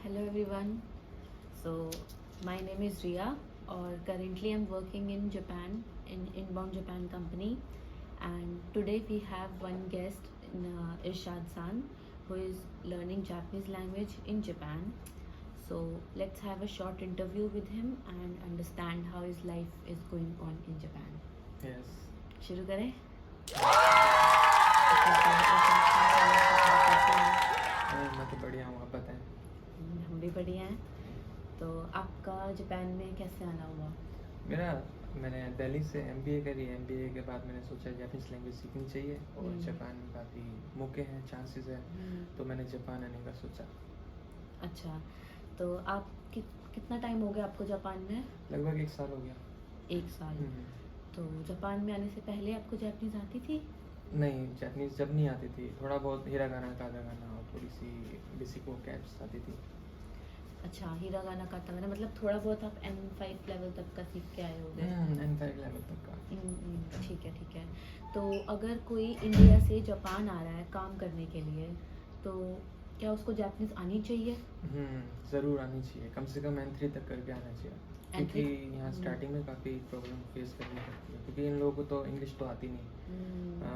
Hello everyone. So my name is Ria, or currently I'm working in Japan in Inbound Japan company, and today we have one guest, Irshad San, who is learning Japanese language in Japan. So let's have a short interview with him and understand how his life is going on in Japan. Yes शुरू करें? मैं तो बढ़िया हूँ, आप बताएं। हम भी बढ़िया हैं. तो आपका जापान में कैसे आना हुआ? मैंने दिल्ली से एमबीए करी। एमबीए के बाद मैंने सोचा जापानीज लैंग्वेज सीखनी चाहिए और जापान में काफ़ी मौके हैं, चांसेस हैं, तो मैंने जापान आने का सोचा। अच्छा, तो आप कितना टाइम हो गया आपको जापान में? लगभग 1 साल हो गया। 1 साल. तो जापान में आने से पहले आपको जापानीज आती थी? नहीं, जापानीज जब नहीं आती थी, थोड़ा बहुत हिरागाना, कातागाना और थोड़ी सी बेसिक वोकैब्स आती थी। अच्छा, हिरागाना कातागाना मतलब थोड़ा बहुत आप N5 लेवल तक का सीख के आए होंगे. N5 लेवल तक का। ठीक है, ठीक है. तो अगर कोई इंडिया से जापान आ रहा है काम करने के लिए, तो क्या उसको जापानीज आनी चाहिए? ज़रूर आनी चाहिए, कम से कम N3 तक करके आना चाहिए, क्योंकि यहाँ स्टार्टिंग में काफ़ी प्रॉब्लम फेस करनी पड़ती है, क्योंकि इन लोगों को तो इंग्लिश तो आती नहीं.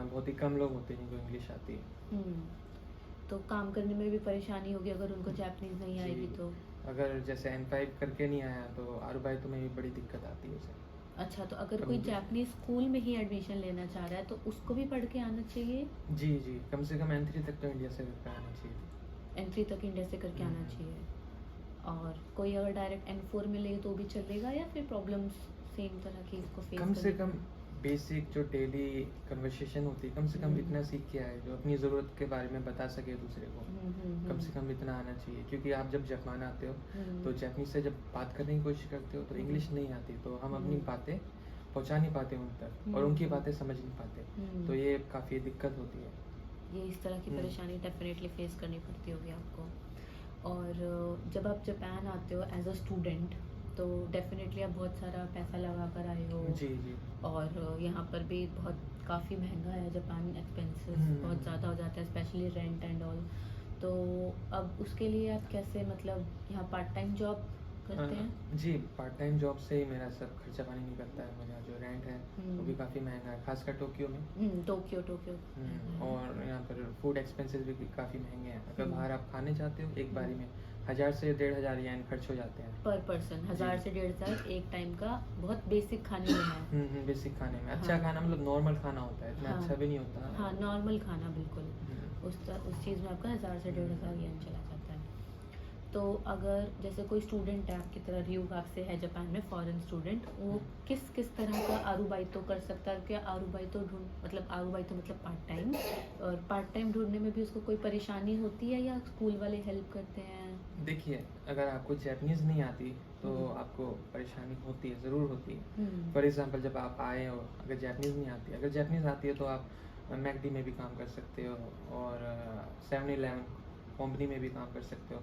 बहुत ही कम लोग होते हैं जो इंग्लिश आती है. तो काम करने में भी परेशानी होगी अगर उनको जापानीज नहीं आएगी तो. अगर जैसे N5 करके नहीं आया तो आरुबाइतो में भी बड़ी दिक्कत आती है उसे. अच्छा, तो अगर कोई जापानीज स्कूल में ही एडमिशन लेना चाह रहा है तो उसको भी पढ़ के आना चाहिए? जी, कम से कम N3 तक तो इंडिया से करके आना चाहिए. N3 तक इंडिया से करके आना चाहिए. और कोई अगर डायरेक्ट N4 में ले तो भी चलेगा या फिर प्रॉब्लम्स सेम तरह की इसको फेस कम से कम बेसिक जो डेली कन्वर्सेशन होती है, कम से कम इतना सीख के आए जो अपनी ज़रूरत के बारे में बता सके दूसरे को. कम से कम इतना आना चाहिए, क्योंकि आप जब जापान आते हो तो जापानीज से जब बात करने की कोशिश करते हो तो इंग्लिश नहीं आती, तो हम अपनी बातें पहुंचा नहीं पाते उन तक और उनकी बातें समझ नहीं पाते, तो ये काफ़ी दिक्कत होती है. ये इस तरह की परेशानी डेफिनेटली फेस करनी पड़ती होगी आपको. और जब आप जापान आते हो एज अ स्टूडेंट तो डेफिनेटली आप बहुत सारा पैसा लगा कर आए हो. जी. और यहाँ पर भी काफ़ी महंगा है जापान. एक्सपेंसेस बहुत ज़्यादा हो जाता है, स्पेशली रेंट एंड ऑल. तो अब उसके लिए आप कैसे, मतलब यहाँ पार्ट टाइम जॉब करते हैं? जी, पार्ट टाइम जॉब से ही मेरा सब खर्चा पानी निकलता है. मेरा जो रेंट है वो भी काफ़ी महंगा है, खासकर टोक्यो में. टोक्यो. और यहाँ पर फूड एक्सपेंसेस भी काफ़ी महंगे हैं. अगर बाहर आप खाने जाते हो एक बारी में 1000 से 1500 येन खर्च हो जाते हैं पर पर्सन. 1000 से 1500 एक टाइम का, बहुत बेसिक खाने में है. बेसिक खाने में अच्छा खाना, मतलब नॉर्मल खाना होता है, इतना अच्छा भी नहीं होता. हाँ, नॉर्मल खाना बिल्कुल. उस चीज़ में आपका 1000 से 1500 येन चला जाता है. तो अगर जैसे कोई स्टूडेंट है आपकी तरह, रियूग आपसे है जापान में, फॉरेन स्टूडेंट, वो किस तरह का आरुबाइतो कर सकता है? क्या आरुबाइतो मतलब पार्ट टाइम, और पार्ट टाइम ढूंढने में भी उसको कोई परेशानी होती है या स्कूल वाले हेल्प करते हैं? देखिए, अगर आपको जापानीज़ नहीं आती तो आपको परेशानी होती है, ज़रूर होती है. फॉर एग्जांपल जब आप आए हो, अगर जापानीज़ नहीं आती, अगर जापानीज़ आती है तो आप मैकडी में भी काम कर सकते हो और 7-Eleven कंपनी में भी काम कर सकते हो.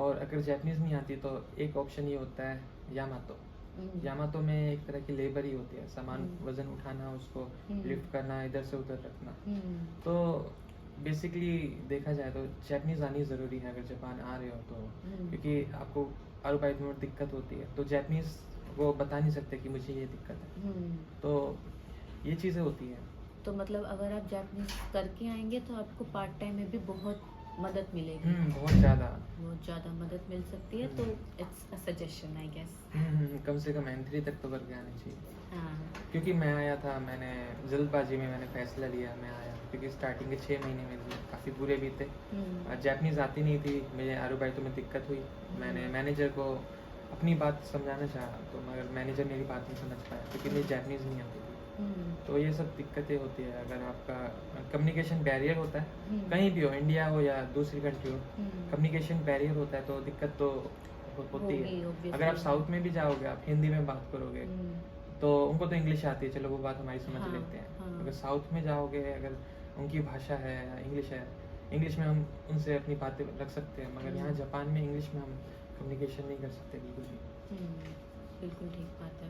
और अगर जापानीज़ नहीं आती तो एक ऑप्शन ये होता है यामातो. यामातो में एक तरह की लेबर ही होती है, सामान वज़न उठाना, उसको लिफ्ट करना, इधर से उधर रखना. तो बेसिकली देखा जाए तो जापानीज़ आनी ज़रूरी है अगर जापान आ रहे हो तो, क्योंकि आपको आरुबाइतो में दिक्कत होती है तो जापानीज़ वो बता नहीं सकते कि मुझे ये दिक्कत है. तो ये चीज़ें होती हैं. तो मतलब अगर आप जापानीज़ करके आएंगे तो आपको पार्ट टाइम में भी बहुत मदद मिलेगी. बहुत ज़्यादा मदद मिल सकती है. तो it's a suggestion I guess. कम से कम N3 तक तो करके आना चाहिए. हाँ. क्योंकि मैं आया था, मैंने जल्दबाजी में मैंने फैसला लिया, मैं आया क्योंकि स्टार्टिंग के 6 महीने मेरे काफ़ी बुरे भी थे. जापानीज़ आती नहीं थी, मुझे आरुबाइतो में दिक्कत हुई. मैंने मैनेजर को अपनी बात समझाना चाहा तो मगर मैनेजर मेरी बात नहीं समझ पाया, क्योंकि मुझे जापानीज़ नहीं आती थी. तो ये सब दिक्कतें होती है. अगर आपका कम्युनिकेशन बैरियर होता है, कहीं भी हो, इंडिया हो या दूसरी कंट्री हो, कम्युनिकेशन बैरियर होता है तो दिक्कत तो होती है. अगर आप साउथ में भी जाओगे, आप हिंदी में बात करोगे तो उनको तो इंग्लिश आती है, चलो वो बात हमारी समझ लेते हैं. अगर साउथ में जाओगे, अगर उनकी भाषा है इंग्लिश है, इंग्लिश में हम उनसे अपनी बातें रख सकते हैं, मगर यहाँ जापान में इंग्लिश में हम कम्युनिकेशन नहीं कर सकते बिल्कुल भी. बिल्कुल ठीक बात है.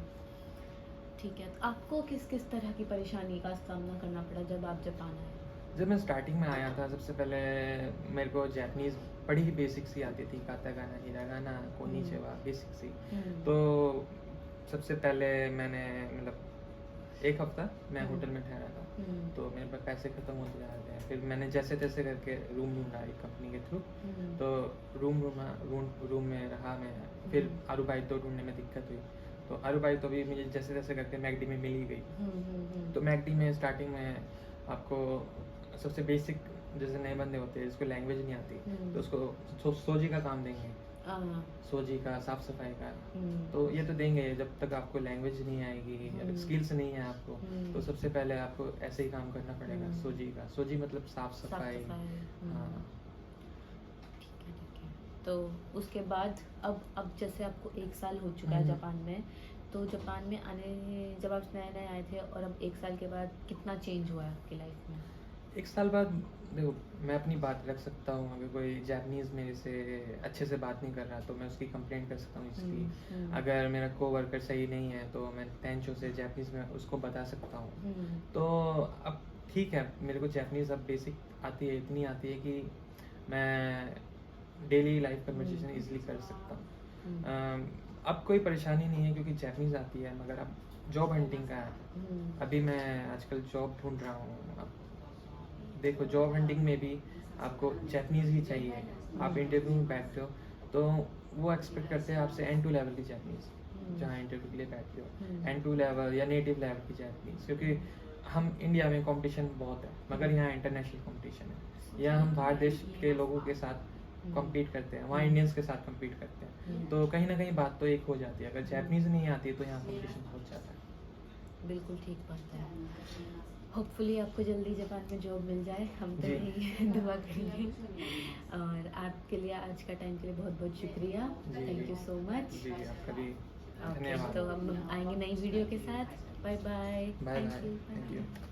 ठीक है, तो आपको किस तरह की परेशानी का सामना करना पड़ा जब आप जापान आए? जब मैं स्टार्टिंग में आया था, सबसे पहले मेरे को जापानीज़ बड़ी ही बेसिक सी आती थी, काताकाना, हिरागाना, कोनिचिवा, बेसिक सी। तो सबसे पहले मैंने मतलब 1 हफ्ता मैं होटल में ठहरा था, तो मेरे पास पैसे ख़त्म होते जा रहे थे। फिर मैंने जैसे-तैसे करके रूम ढूँढा एक कंपनी के थ्रू, तो रूम में रहा मैं। फिर आरुबाइतो ढूँढने में दिक्कत हुई, तो आरुबाइतो भी मुझे जैसे-तैसे करके मैकडी में मिल ही गई। तो मैकडी में स्टार्टिंग में आपको सबसे बेसिक, जैसे नए बंदे होते हैं जिसको लैंग्वेज नहीं आती, तो उसको सोजी का काम देंगे, सोजी का, साफ सफाई का। तो ये तो देंगे जब तक आपको लैंग्वेज नहीं आएगी, स्किल्स नहीं है आपको, तो सबसे पहले आपको ऐसे ही काम करना पड़ेगा सोजी का। सोजी मतलब साफ सफाई। हाँ। ठीक है। तो उसके बाद अब जैसे आपको 1 साल हो चुका है जापान में, तो जापान में आने जब आप नए आए थे और अब 1 साल के बाद कितना चेंज हुआ है आपकी लाइफ में? 1 साल बाद देखो, मैं अपनी बात रख सकता हूँ। अगर कोई जैपनीज़ मेरे से अच्छे से बात नहीं कर रहा तो मैं उसकी कंप्लेंट कर सकता हूँ इसकी। अगर मेरा कोवर्कर सही नहीं है तो मैं टेंचो से जैपनीज़ में उसको बता सकता हूँ। तो अब ठीक है, मेरे को जैपनीज़ अब बेसिक आती है, इतनी आती है कि मैं डेली लाइफ कन्वर्सेशन ईज़िली कर सकता हूँ। अब कोई परेशानी नहीं है क्योंकि जैपनीज़ आती है, मगर अब जॉब हंटिंग का है। अभी मैं आजकल जॉब ढूँढ रहा हूँ। अब देखो, जॉब हंटिंग में भी आपको जैपनीज़ ही चाहिए। आप इंटरव्यू में बैठते हो तो वो एक्सपेक्ट करते हैं आपसे N2 लेवल की जैपनीज़, जहाँ इंटरव्यू के लिए बैठते हो N2 लेवल या नेटिव लेवल की जैपनीज़। क्योंकि हम इंडिया में कंपटीशन बहुत है, मगर यहाँ इंटरनेशनल कंपटीशन है। यहाँ हम बाहर देश के लोगों के साथ कम्पीट करते हैं, वहाँ इंडियंस के साथ कम्पीट करते हैं। तो कहीं ना कहीं बात तो एक हो जाती है। अगर जैपनीज़ नहीं आती तो यहाँ कम्पटीशन बहुत ज़्यादा है। बिल्कुल ठीक बात है। होपफुली आपको जल्दी जापान में जॉब मिल जाए, हम तो यही दुआ करेंगे। और आपके लिए आज का टाइम के लिए बहुत बहुत शुक्रिया। Thank you so much. जी, आपका भी ओके, धन्यवाद। तो हम आएंगे नई वीडियो के साथ। Bye bye. Bye bye, thank you.